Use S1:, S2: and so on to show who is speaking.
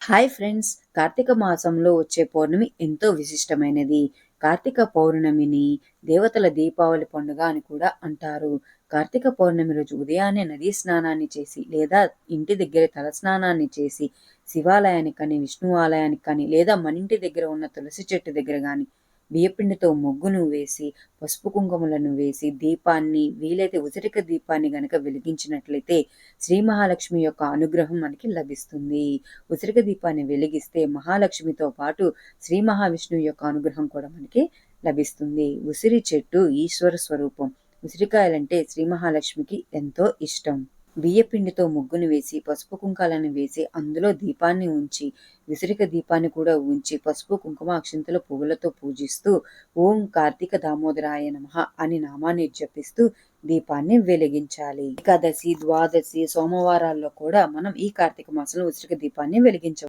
S1: Hi friends! Karthika మాసంలో వచ్చే పౌర్ణమి ఎంతో విశిష్టమైనది. కార్తీక పౌర్ణమిని దేవతల దీపావళి పండుగ అని కూడా అంటారు. కార్తీక పౌర్ణమి రోజు ఉదయాన్నే నదీ స్నానాన్ని చేసి లేదా ఇంటి దగ్గర తలస్నానాన్ని చేసి శివాలయానికి కానీ, విష్ణు ఆలయానికి కానీ లేదా మన ఇంటి దగ్గర ఉన్న తులసి చెట్టు దగ్గర గాని బియ్యపిండితో ముగ్గును వేసి, పసుపు కుంకుమలను వేసి, దీపాన్ని వీలైతే ఉసిరిక దీపాన్ని గనక వెలిగించినట్లయితే శ్రీ మహాలక్ష్మి యొక్క అనుగ్రహం మనకి లభిస్తుంది. ఉసిరిక దీపాన్ని వెలిగిస్తే మహాలక్ష్మితో పాటు శ్రీ మహావిష్ణువు యొక్క అనుగ్రహం కూడా మనకి లభిస్తుంది. ఉసిరి చెట్టు ఈశ్వర స్వరూపం. ఉసిరికాయలంటే శ్రీ మహాలక్ష్మికి ఎంతో ఇష్టం. బియ్యపిండితో ముగ్గును వేసి, పసుపు కుంకాలను వేసి, అందులో దీపాన్ని ఉంచి, ఉసిరిక దీపాన్ని కూడా ఉంచి, పసుపు కుంకుమ అక్షింతలు పువ్వులతో పూజిస్తూ ఓం కార్తీక దామోదరాయ నమః అని నామాన్ని జపిస్తూ దీపాన్ని వెలిగించాలి. ఏకాదశి, ద్వాదశి, సోమవారాల్లో కూడా మనం ఈ కార్తీక మాసంలో ఉసిరిక దీపాన్ని వెలిగించవచ్చు.